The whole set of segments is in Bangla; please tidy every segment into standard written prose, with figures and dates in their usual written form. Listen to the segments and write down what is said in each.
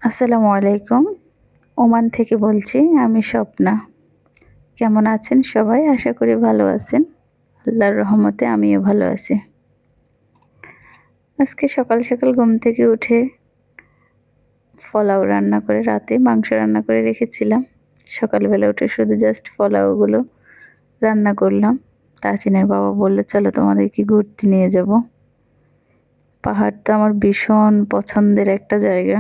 আসসালামু আলাইকুম। ওমান থেকে বলছি আমি স্বপ্না। কেমন আছেন সবাই? আশা করি ভালো আছেন। আল্লাহর রহমতে আমিও ভালো আছি। আজকে সকাল সকাল ঘুম থেকে উঠে পোলাও রান্না করে রাতে মাংস রান্না করে রেখেছিলাম। সকালবেলা উঠে শুধু জাস্ট পোলাওগুলো রান্না করলাম। তাহসিনের বাবা বলল, চলো তোমাদেরকে ঘুরতে নিয়ে যাব। পাহাড় তো আমার ভীষণ পছন্দের একটা জায়গা।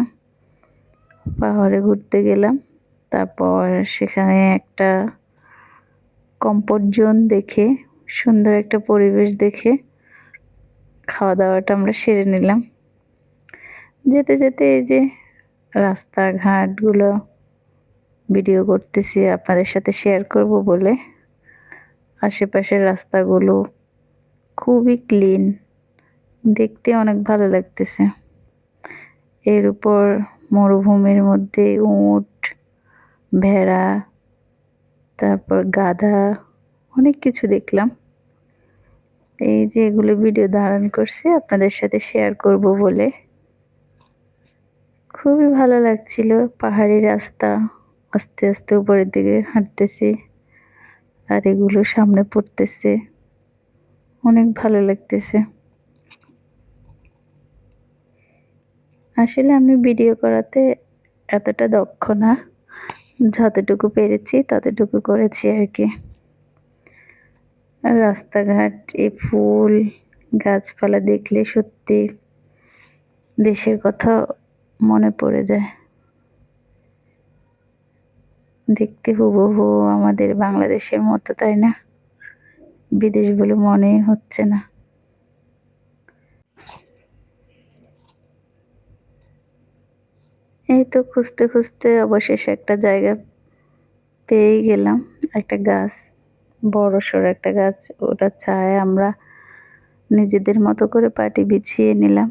পাহাড়ে ঘুরতে গেলাম। তারপর সেখানে একটা কমফোর্ট জোন দেখে, সুন্দর একটা পরিবেশ দেখে খাওয়া দাওয়াটা আমরা সেরে নিলাম। যেতে যেতে এই যে রাস্তাঘাটগুলো ভিডিও করতেছি আপনাদের সাথে শেয়ার করব বলে। আশেপাশের রাস্তাগুলো খুবই ক্লিন, দেখতে অনেক ভালো লাগতেছে। এর উপর মরুভূমির মধ্যে উট, ভেড়া, তারপর গাধা, অনেক কিছু দেখলাম। এই যে এগুলো ভিডিও ধারণ করছি আপনাদের সাথে শেয়ার করব বলে। খুবই ভালো লাগছিল। পাহাড়ি রাস্তা, আস্তে আস্তে উপরের দিকে হাঁটতেছি আর এগুলো সামনে পড়তেছে, অনেক ভালো লাগতেছে। আসলে আমি ভিডিও করাতে এতটা দক্ষ না, যতটুকু পেরেছি ততটুকু করেছি আর কি। আর রাস্তাঘাট, এই ফুল গাছপালা দেখলে সত্যি দেশের কথা মনে পড়ে যায়। দেখতে হুবহু আমাদের বাংলাদেশের মতো, তাই না? বিদেশ বলে মনেই হচ্ছে না। এই তো খুঁজতে খুঁজতে অবশেষে একটা জায়গা পেয়েই গেলাম। একটা গাছ, বড়সড় একটা গাছ, ওটা ছায়ায় আমরা নিজেদের মতো করে পাটি বিছিয়ে নিলাম।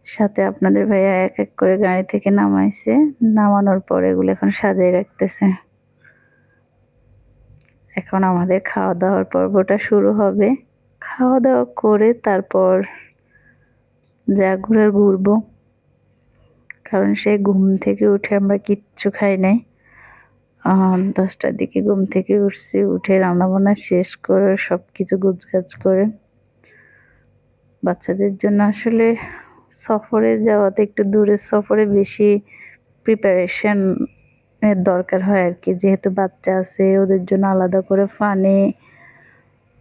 সাথে আপনাদের ভাইয়া এক এক করে গাড়ি থেকে নামাইছে, নামানোর পর এগুলো এখন সাজিয়ে রাখতেছে। এখন আমাদের খাওয়া দাওয়ার পর্বটা শুরু হবে। খাওয়া দাওয়া করে তারপর যা ঘুরার ঘুরবো, কারণ সেই ঘুম থেকে উঠে আমরা কিচ্ছু খাই নাই। 10টার দিকে ঘুম থেকে উঠছি, উঠে রান্নাবান্না শেষ করে সব কিছু গোছগাছ করে বাচ্চাদের জন্য আসলে সফরে যাওয়াতে, একটু দূরের সফরে বেশি প্রিপারেশন এর দরকার হয় আর কি। যেহেতু বাচ্চা আছে, ওদের জন্য আলাদা করে পানি,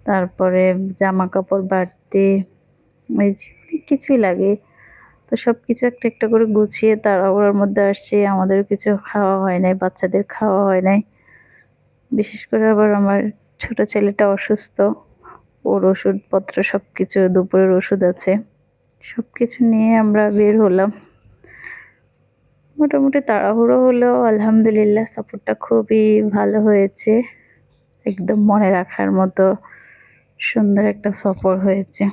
তারপরে জামা কাপড় বাড়তি, এই যে অনেক কিছুই লাগে। তো সব কিছু একটা একটা করে গুছিয়ে তাড়াহুড়োর মধ্যে আসছি। আমাদের কিছু খাওয়া হয় নাই, বাচ্চাদের খাওয়া হয় নাই। বিশেষ করে আবার আমার ছোট ছেলেটা অসুস্থ, ওর ওষুধপত্র সব কিছু, দুপুরের ওষুধ আছে, সব কিছু নিয়ে আমরা বের হলাম। মোটামুটি তাড়াহুড়ো হলেও আলহামদুলিল্লাহ সফরটা খুবই ভালো হয়েছে। একদম মনে রাখার মতো সুন্দর একটা সফর হয়েছে।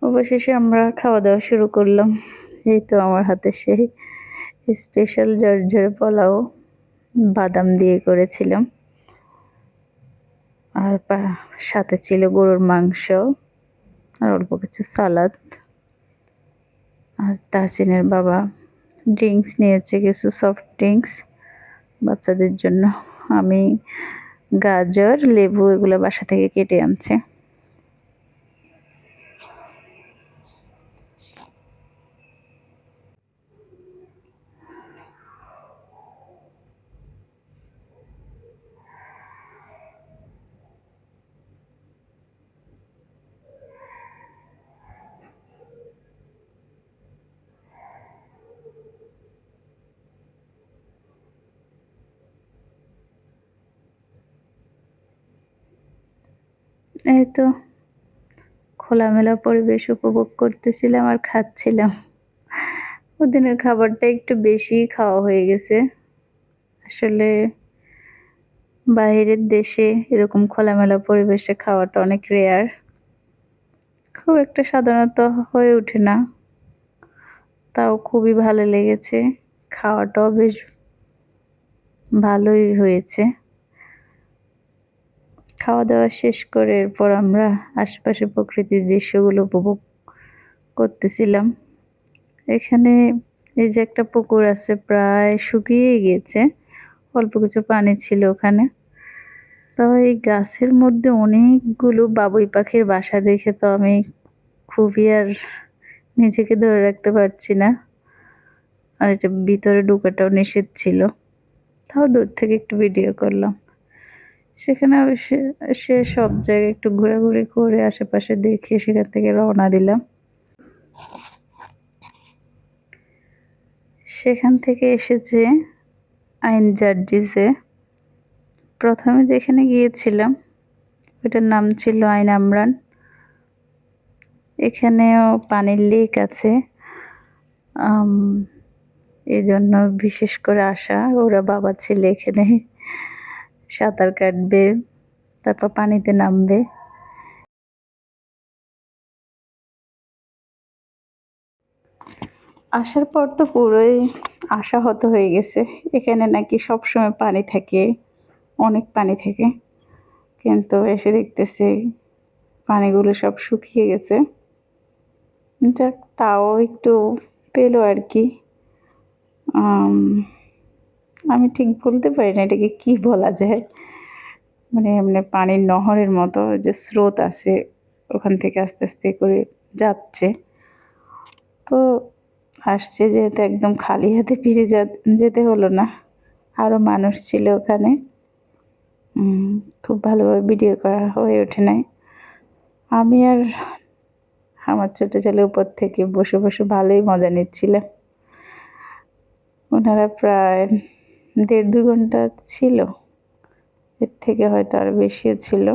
অবশেষে আমরা খাওয়া দাওয়া শুরু করলাম। এই তো আমার হাতে সেই স্পেশাল ঝরঝরে পোলাও, বাদাম দিয়ে করেছিলাম। আর সাথে ছিল গরুর মাংস আর অল্প কিছু সালাদ। আর তাহসিনের বাবা ড্রিঙ্কস নিয়েছে, কিছু সফট ড্রিঙ্কস বাচ্চাদের জন্য। আমি গাজর, লেবু এগুলো বাসা থেকে কেটে আনছে। এই তো খোলামেলা পরিবেশ উপভোগ করতেছিলাম আর খাচ্ছিলাম। ওদিনের খাবারটা একটু বেশি খাওয়া হয়ে গেছে। আসলে বাইরের দেশে এরকম খোলামেলা পরিবেশে খাওয়াটা অনেক রেয়ার, খুব একটা সাধারণত হয়ে ওঠে না। তাও খুবই ভালো লেগেছে, খাওয়াটাও বেশ ভালোই হয়েছে। খাওয়া দাওয়া শেষ করে এরপর আমরা আশেপাশে প্রকৃতির দৃশ্যগুলো উপভোগ করতেছিলাম। এখানে এই যে একটা পুকুর আছে, প্রায় শুকিয়ে গিয়েছে, অল্প কিছু পানি ছিল ওখানে। তো এই গাছের মধ্যে অনেকগুলো বাবুই পাখির বাসা দেখে তো আমি খুবই আর নিজেকে ধরে রাখতে পারছি না। আর এটা ভিতরে ঢোকাটাও নিষেধ ছিল, তাও দূর থেকে একটু ভিডিও করলাম। সেখানে অবশ্যই সে সব জায়গায় একটু ঘোরাঘুরি করে আশেপাশে দেখে সেখান থেকে রওনা দিলাম। সেখান থেকে এসেছে আইন জার্জিসে। প্রথমে যেখানে গিয়েছিলাম ওটার নাম ছিল আইন আমরান। এখানেও পানির লেক আছে, এই জন্য বিশেষ করে আসা। ওরা বাবা ছেলে এখানে সাঁতার কাটবে, তারপর পানিতে নামবে। আসার পর তো পুরোই আশাহত হয়ে গেছে, এখানে নাকি সবসময় পানি থাকে, অনেক পানি থাকে। কিন্তু এসে দেখতেছি পানিগুলো সব শুকিয়ে গেছে। যাক, তাও একটু পেলো আর কি। আমি ঠিক বলতে পারি না এটাকে কি বলা যায়, মানে এমনি পানির নহরের মতো যে স্রোত আছে ওখান থেকে আস্তে আস্তে করে যাচ্ছে। তো আসছে যেহেতু একদম খালি হাতে ফিরে যেতে হলো না, আরও মানুষ ছিল ওখানে। খুব ভালোভাবে ভিডিও করা হয়ে ওঠে নাই। আমি আর আমার ছোট ছেলে উপর থেকে বসে বসে ভালোই মজা নিচ্ছিলাম। ওনারা প্রায় 1.5-2 ঘন্টা ছিল, এর থেকে হয়তো আরো বেশিও ছিল।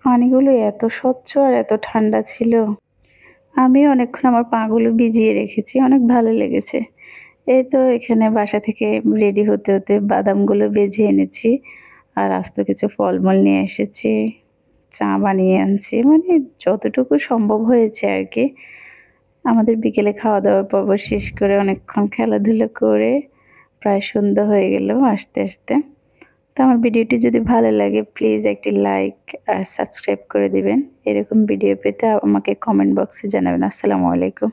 পানিগুলো এত স্বচ্ছ আর এত ঠান্ডা ছিল। আমি অনেকক্ষণ আমার পাগুলো ভিজিয়ে রেখেছি, অনেক ভালো লেগেছে। এই তো এখানে বাসা থেকে রেডি হতে হতে বাদামগুলো ভেজে এনেছি, আর আস্ত কিছু ফলমূল নিয়ে এসেছি, চা বানিয়ে আনছি, মানে যতটুকু সম্ভব হয়েছে আর কি। আমাদের বিকেলে খাওয়া দাওয়ার পর্ব শেষ করে অনেকক্ষণ খেলাধুলা করে প্রায় সন্ধ্যা হয়ে গেল আস্তে আস্তে। তো আমার ভিডিওটি যদি ভালো লাগে প্লিজ একটি লাইক আর সাবস্ক্রাইব করে দিবেন। এরকম ভিডিও পেতে আমাকে কমেন্ট বক্সে জানাবেন। আসসালামু আলাইকুম।